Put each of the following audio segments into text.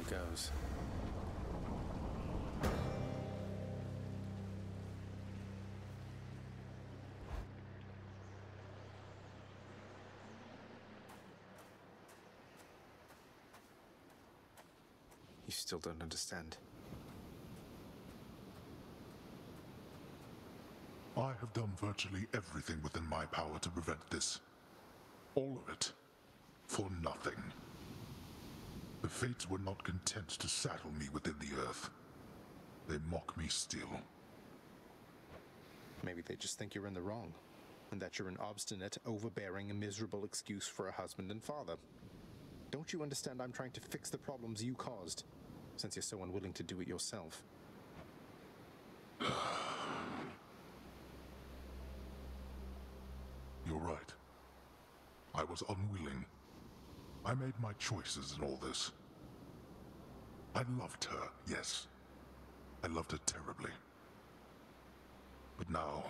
it goes. You still don't understand. I have done virtually everything within my power to prevent this. All of it. For nothing. The Fates were not content to saddle me within the earth. They mock me still. Maybe they just think you're in the wrong, and that you're an obstinate, overbearing, and miserable excuse for a husband and father. Don't you understand I'm trying to fix the problems you caused, since you're so unwilling to do it yourself? You're right. I was unwilling. I made my choices in all this. I loved her, yes. I loved her terribly. But now,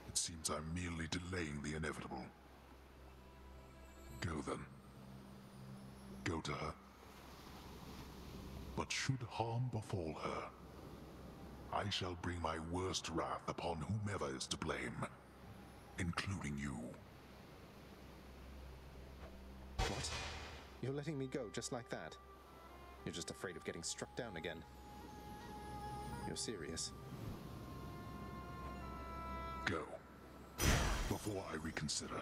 it seems I'm merely delaying the inevitable. Go then. Go to her. But should harm befall her, I shall bring my worst wrath upon whomever is to blame, including you. What? You're letting me go just like that? You're just afraid of getting struck down again. You're serious? Go. Before I reconsider.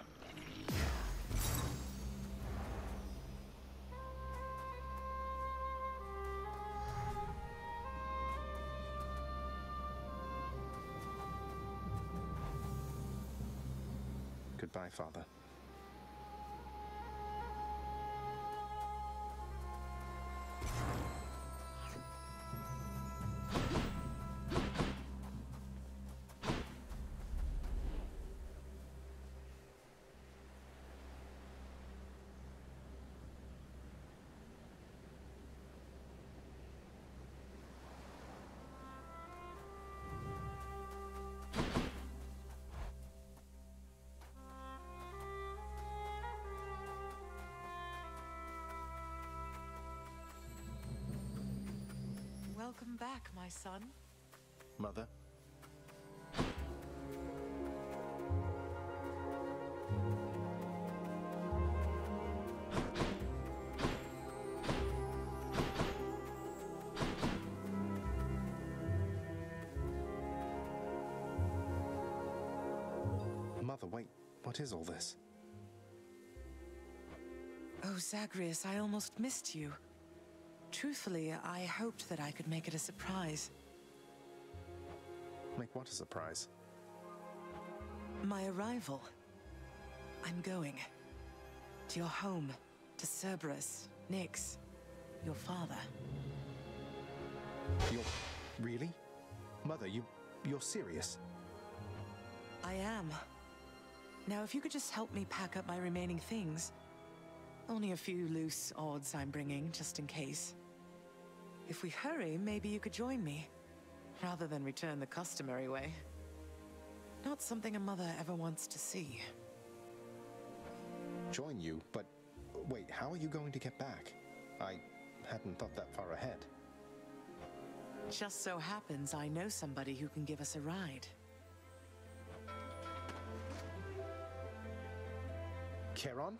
Goodbye, Father. Welcome back, my son. Mother? Mother, wait. What is all this? Oh, Zagreus, I almost missed you. Truthfully, I hoped that I could make it a surprise. Make what a surprise? My arrival. I'm going. To your home. To Cerberus. Nyx. Your father. You're... really? Mother, you're serious? I am. Now, if you could just help me pack up my remaining things. Only a few loose odds I'm bringing, just in case. If we hurry, maybe you could join me, rather than return the customary way. Not something a mother ever wants to see. Join you? But wait, how are you going to get back? I hadn't thought that far ahead. Just so happens I know somebody who can give us a ride. Charon?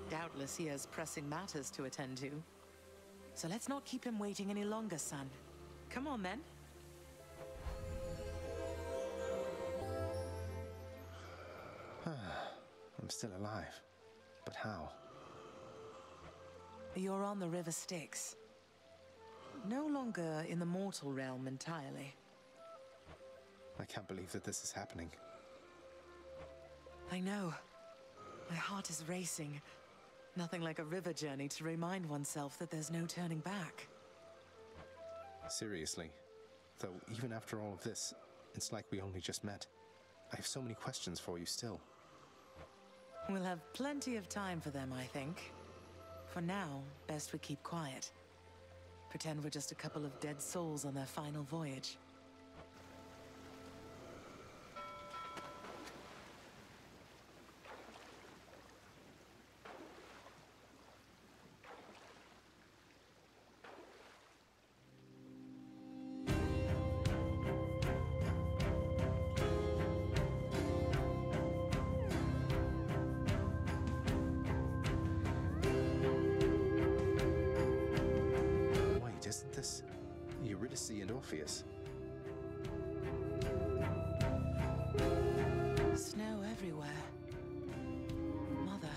Doubtless he has pressing matters to attend to. So let's not keep him waiting any longer, son. Come on, then. I'm still alive. But how? You're on the River Styx. No longer in the mortal realm entirely. I can't believe that this is happening. I know. My heart is racing. Nothing like a river journey to remind oneself that there's no turning back. Seriously. Though, even after all of this, it's like we only just met. I have so many questions for you still. We'll have plenty of time for them, I think. For now, best we keep quiet. Pretend we're just a couple of dead souls on their final voyage. Eurydice and Orpheus. Snow everywhere. Mother.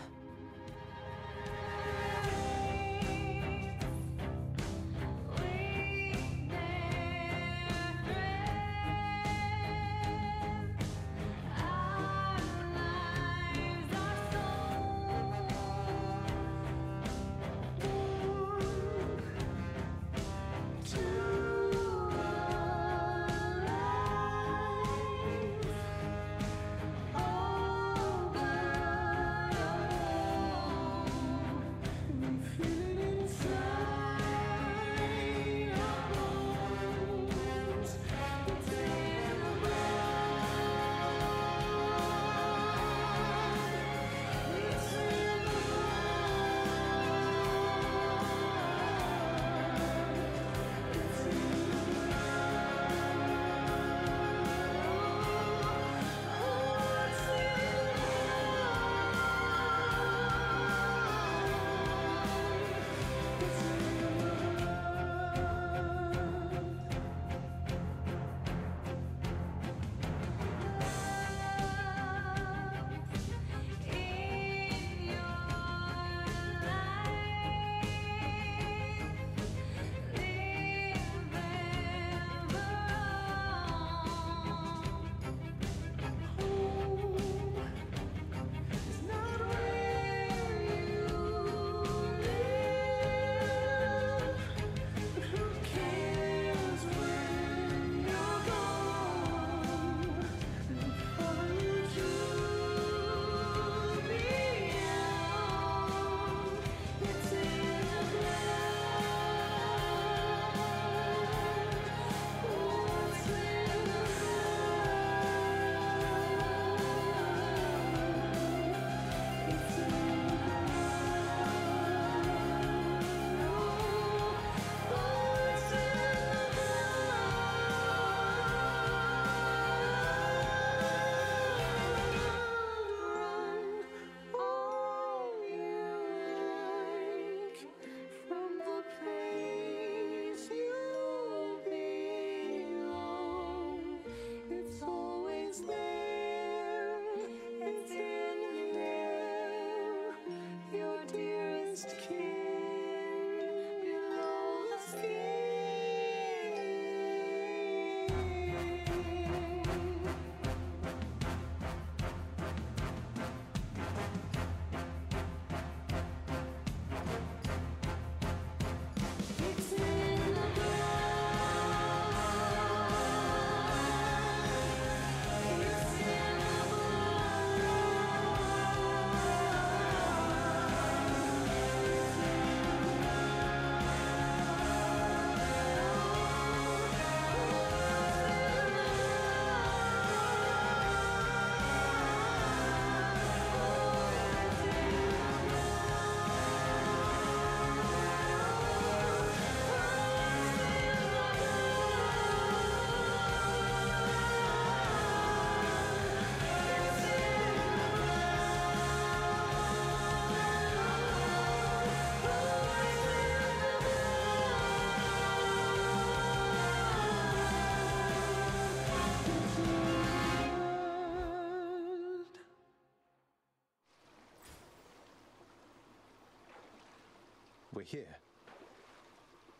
We're here.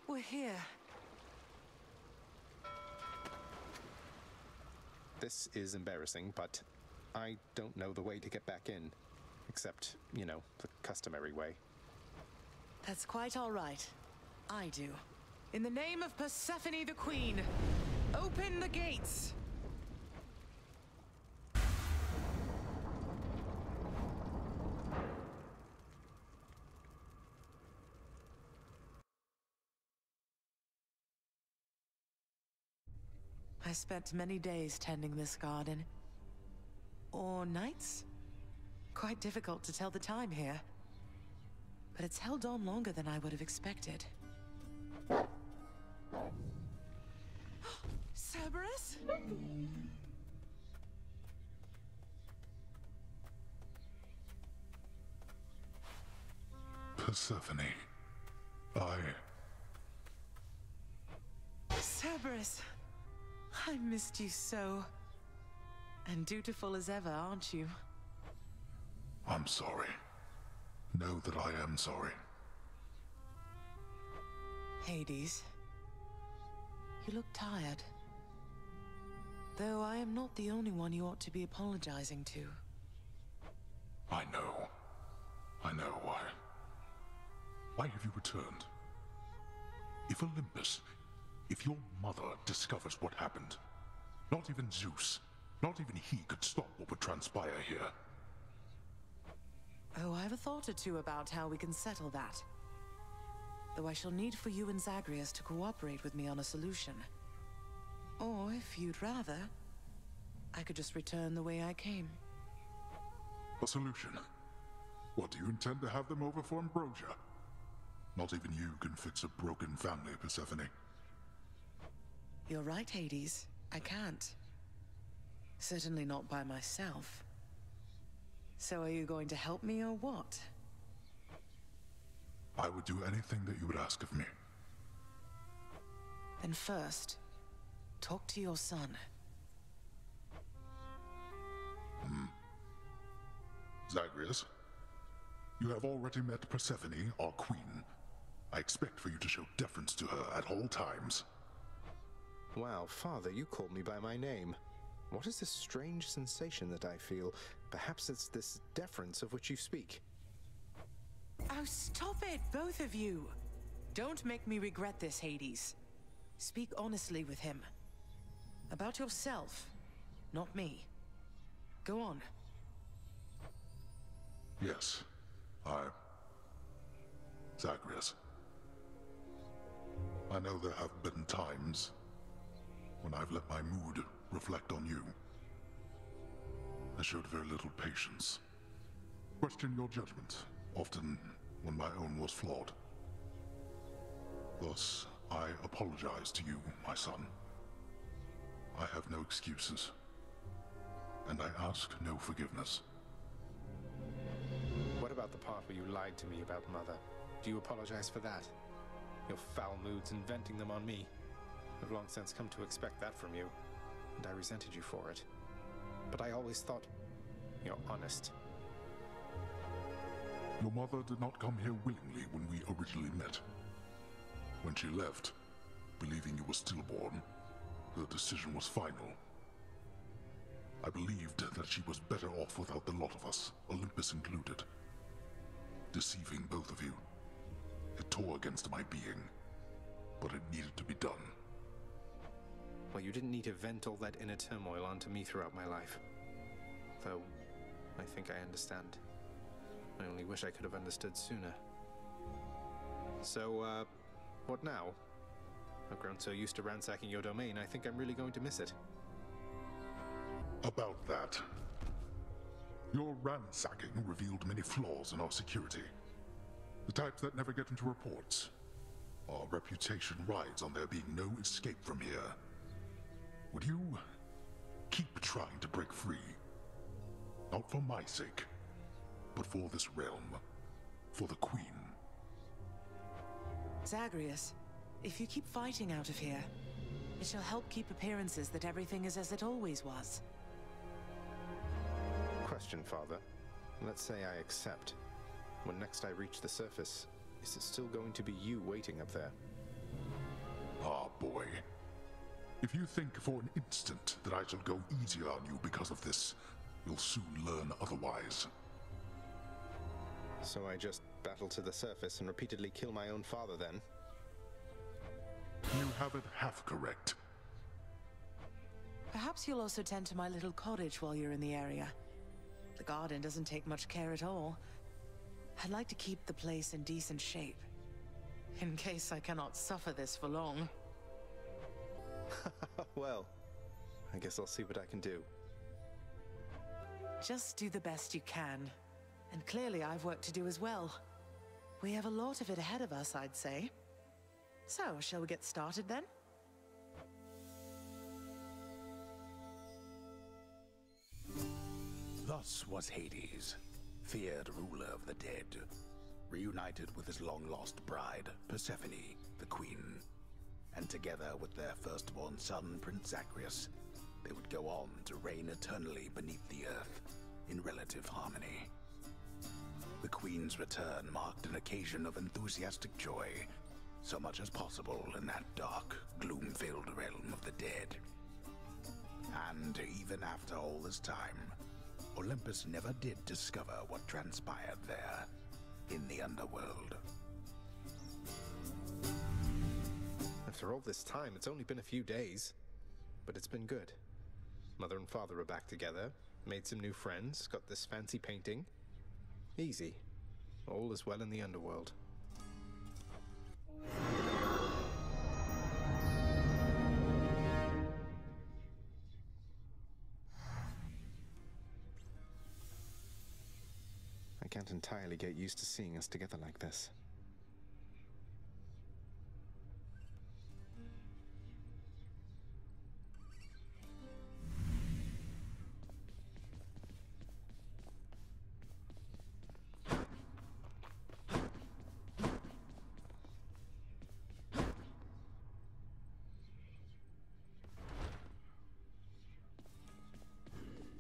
We're here. This is embarrassing, but I don't know the way to get back in. Except, you know, the customary way. That's quite all right. I do. In the name of Persephone the Queen, open the gates! I spent many days tending this garden. Or nights? Quite difficult to tell the time here. But it's held on longer than I would have expected. Cerberus? Persephone. Cerberus? Cerberus! I missed you so. And dutiful as ever, aren't you? I'm sorry. Know that I am sorry. Hades, you look tired. Though I am not the only one you ought to be apologizing to. I know. I know why. Why have you returned? If Olympus, if your mother discovers what happened, not even Zeus, not even he could stop what would transpire here. Oh, I have a thought or two about how we can settle that. Though I shall need for you and Zagreus to cooperate with me on a solution. Or, if you'd rather, I could just return the way I came. A solution? What, do you intend to have them over for ambrosia? Not even you can fix a broken family, Persephone. You're right, Hades. I can't. Certainly not by myself. So are you going to help me or what? I would do anything that you would ask of me. Then first, talk to your son. Zagreus, you have already met Persephone, our queen. I expect for you to show deference to her at all times. Wow, Father, you called me by my name. What is this strange sensation that I feel? Perhaps it's this deference of which you speak. Oh, stop it, both of you! Don't make me regret this, Hades. Speak honestly with him. About yourself, not me. Go on. Yes, Zagreus. I know there have been times when I've let my mood reflect on you. I showed very little patience. Questioned your judgment, often when my own was flawed. Thus, I apologize to you, my son. I have no excuses, and I ask no forgiveness. What about the part where you lied to me about Mother? Do you apologize for that? Your foul moods and venting them on me. I've long since come to expect that from you, and I resented you for it. But I always thought you're honest. Your mother did not come here willingly when we originally met. When she left, believing you were stillborn, her decision was final. I believed that she was better off without the lot of us, Olympus included. Deceiving both of you. It tore against my being, but it needed to be done. Well, you didn't need to vent all that inner turmoil onto me throughout my life. Though, I think I understand. I only wish I could have understood sooner. So, what now? I've grown so used to ransacking your domain, I think I'm really going to miss it. About that. Your ransacking revealed many flaws in our security. The types that never get into reports. Our reputation rides on there being no escape from here. Would you keep trying to break free? Not for my sake, but for this realm. For the Queen. Zagreus, if you keep fighting out of here, it shall help keep appearances that everything is as it always was. Question, Father. Let's say I accept. When next I reach the surface, is it still going to be you waiting up there? Ah, boy. If you think for an instant that I shall go easier on you because of this, you'll soon learn otherwise. So I just battle to the surface and repeatedly kill my own father then? You have it half correct. Perhaps you'll also tend to my little cottage while you're in the area. The garden doesn't take much care at all. I'd like to keep the place in decent shape, in case I cannot suffer this for long. Well, I guess I'll see what I can do. Just do the best you can. And clearly I've work to do as well. We have a lot of it ahead of us, I'd say. So, shall we get started then? Thus was Hades, feared ruler of the dead, reunited with his long-lost bride, Persephone, the queen. and together with their firstborn son, Prince Zagreus, they would go on to reign eternally beneath the earth, in relative harmony. The Queen's return marked an occasion of enthusiastic joy, so much as possible in that dark, gloom-filled realm of the dead. And even after all this time, Olympus never did discover what transpired there, in the underworld. After all this time, it's only been a few days. But it's been good. Mother and father are back together, made some new friends, got this fancy painting. Easy. All is well in the underworld. I can't entirely get used to seeing us together like this.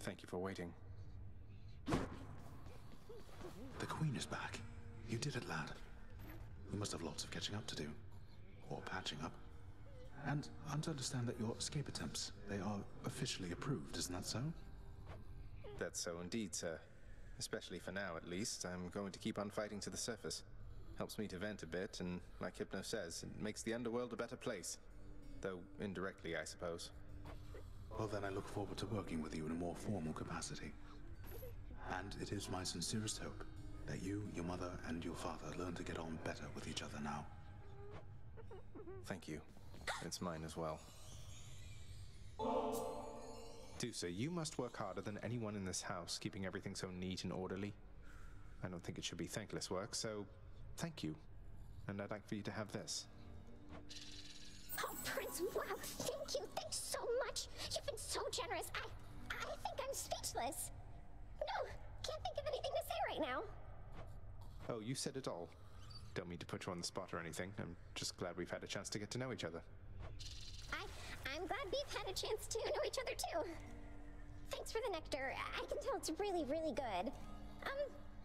Thank you for waiting. The Queen is back. You did it, lad. You must have lots of catching up to do. Or patching up. And I'm to understand that your escape attempts, they are officially approved, isn't that so? That's so indeed, sir. Especially for now, at least. I'm going to keep on fighting to the surface. Helps me to vent a bit, and like Hypno says, it makes the underworld a better place. Though indirectly, I suppose. Well, then I look forward to working with you in a more formal capacity. And it is my sincerest hope that you, your mother, and your father learn to get on better with each other now. Thank you. It's mine as well. Dusa, you must work harder than anyone in this house, keeping everything so neat and orderly. I don't think it should be thankless work, so thank you. And I'd like for you to have this. Oh, Prince, wow, thank you, thanks so much. You've been so generous. I think I'm speechless. No, can't think of anything to say right now. Oh, you said it all. Don't mean to put you on the spot or anything. I'm just glad we've had a chance to get to know each other. I'm glad we've had a chance to know each other too. Thanks for the nectar. I can tell it's really, really good.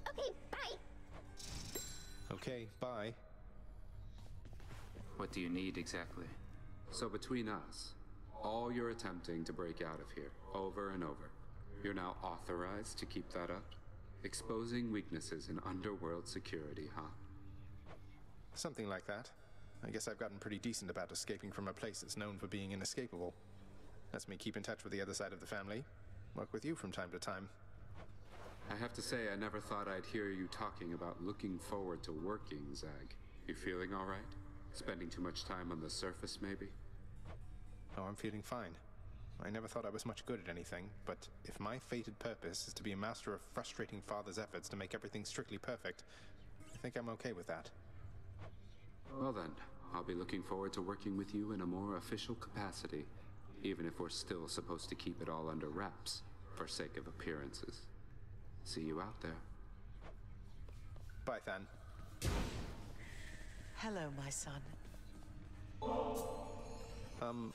Okay, bye. Okay, bye. What do you need exactly? So between us, all you're attempting to break out of here, over and over, you're now authorized to keep that up? Exposing weaknesses in underworld security, huh? Something like that. I guess I've gotten pretty decent about escaping from a place that's known for being inescapable. Lets me keep in touch with the other side of the family. Work with you from time to time. I have to say, I never thought I'd hear you talking about looking forward to working, Zag. You feeling all right? Spending too much time on the surface, maybe? Oh, I'm feeling fine. I never thought I was much good at anything, but if my fated purpose is to be a master of frustrating father's efforts to make everything strictly perfect, I think I'm okay with that. Well then, I'll be looking forward to working with you in a more official capacity, even if we're still supposed to keep it all under wraps, for sake of appearances. See you out there. Bye, Than. Hello, my son.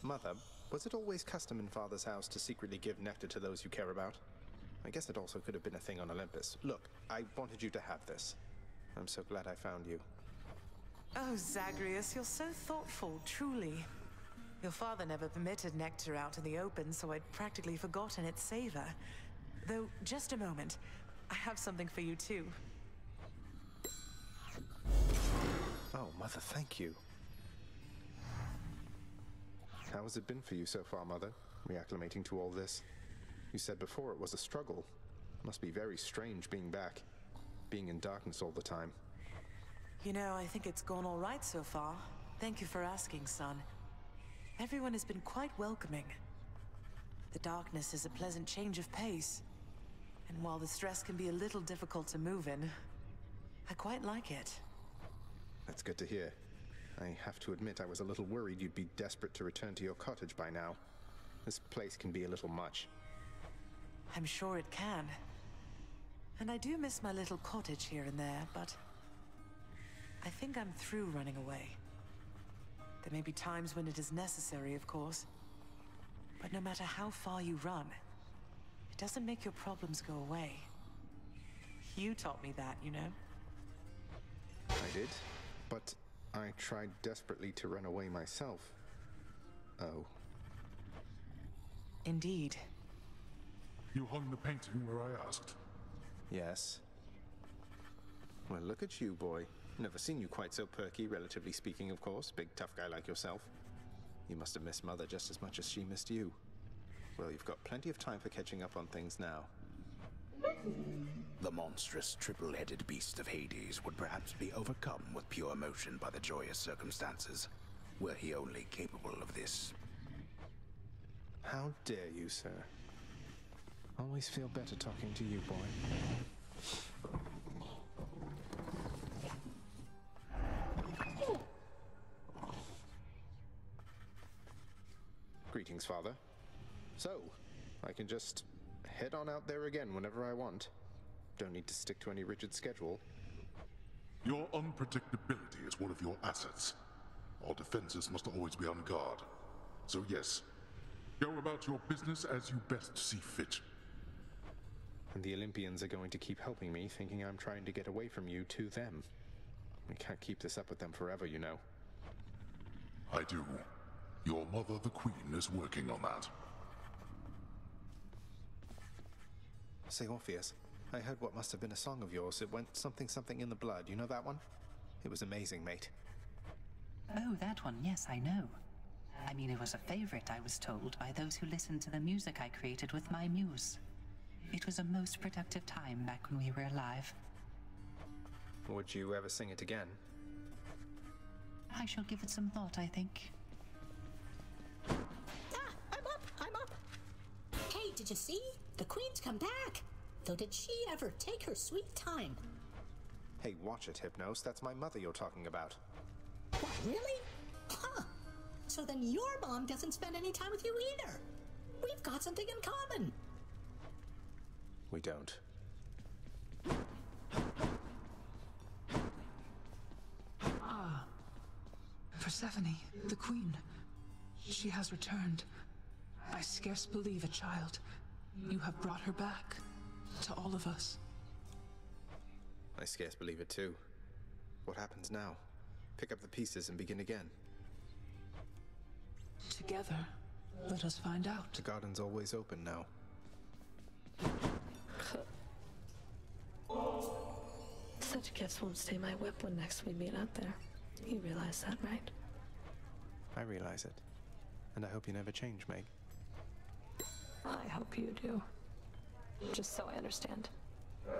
Mother, was it always custom in Father's house to secretly give nectar to those you care about? I guess it also could have been a thing on Olympus. Look, I wanted you to have this. I'm so glad I found you. Oh, Zagreus, you're so thoughtful, truly. Your father never permitted nectar out in the open, so I'd practically forgotten its savor. Though, just a moment. I have something for you, too. Oh, Mother, thank you. How has it been for you so far, Mother? Reacclimating to all this? You said before it was a struggle. Must be very strange being back. Being in darkness all the time. You know, I think it's gone all right so far. Thank you for asking, son. Everyone has been quite welcoming. The darkness is a pleasant change of pace. And while the stress can be a little difficult to move in, I quite like it. That's good to hear. I have to admit I was a little worried you'd be desperate to return to your cottage by now. This place can be a little much. I'm sure it can. And I do miss my little cottage here and there, but I think I'm through running away. There may be times when it is necessary, of course. But no matter how far you run, it doesn't make your problems go away. You taught me that, you know? I did, but I tried desperately to run away myself. Oh. Indeed. You hung the painting where I asked. Yes. Well, look at you, boy. Never seen you quite so perky, relatively speaking, of course. Big, tough guy like yourself. You must have missed Mother just as much as she missed you. Well, you've got plenty of time for catching up on things now. The monstrous triple-headed beast of Hades would perhaps be overcome with pure emotion by the joyous circumstances, were he only capable of this. How dare you, sir? Always feel better talking to you, boy. Greetings, Father. So, I can just head on out there again whenever I want. Don't need to stick to any rigid schedule. Your unpredictability is one of your assets. Our defenses must always be on guard. So yes, go about your business as you best see fit. And the Olympians are going to keep helping me, thinking I'm trying to get away from you to them. We can't keep this up with them forever, you know. I do. Your mother, the Queen, is working on that. Say, Orpheus, I heard what must have been a song of yours. It went something something in the blood. You know that one? It was amazing, mate. Oh, that one, yes, I know. I mean, it was a favorite, I was told, by those who listened to the music I created with my muse. It was a most productive time back when we were alive. Would you ever sing it again? I shall give it some thought, I think. Ah, I'm up. Hey, did you see? The Queen's come back. Though did she ever take her sweet time? Hey, watch it, Hypnos. That's my mother you're talking about. What, really? Huh. So then your mom doesn't spend any time with you either. We've got something in common. We don't. Ah. Persephone, the Queen. She has returned. I scarce believe it, child. You have brought her back. To all of us. I scarce believe it too. What happens now? Pick up the pieces and begin again. Together, let us find out. The garden's always open now. Such gifts won't stay my whip when next we meet out there. You realize that, right? I realize it. And I hope you never change, Meg. I hope you do. Just so I understand.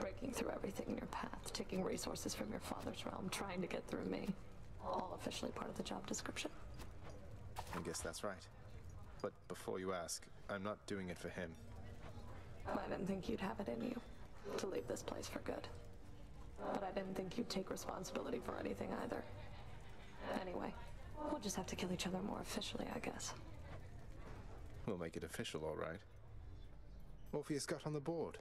Breaking through everything in your path, taking resources from your father's realm, trying to get through me. All officially part of the job description. I guess that's right. But before you ask, I'm not doing it for him. I didn't think you'd have it in you to leave this place for good. But I didn't think you'd take responsibility for anything either. Anyway, we'll just have to kill each other more officially, I guess. We'll make it official, all right. Orpheus got on the board.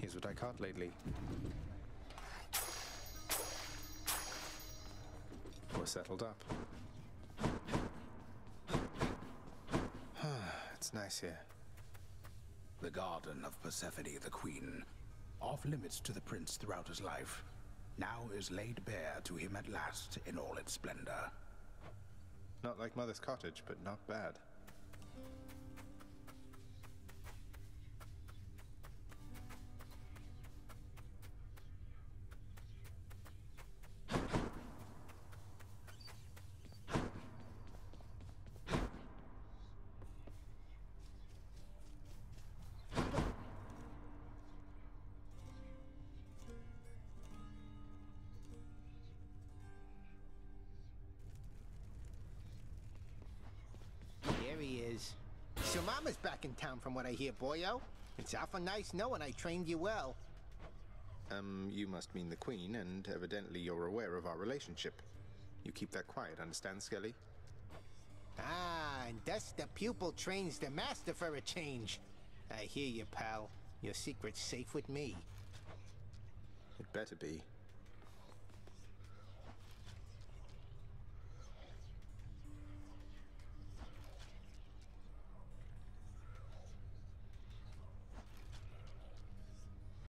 Here's what I caught lately. We're settled up. It's nice here. The garden of Persephone the Queen, off limits to the prince throughout his life, now is laid bare to him at last in all its splendor. Not like Mother's cottage, but not bad. There he is. So Mama's back in town from what I hear, boyo. It's awful nice knowing I trained you well. You must mean the Queen, and evidently you're aware of our relationship. You keep that quiet, understand, Skelly? Ah, and thus the pupil trains the master for a change. I hear you, pal. Your secret's safe with me. It better be.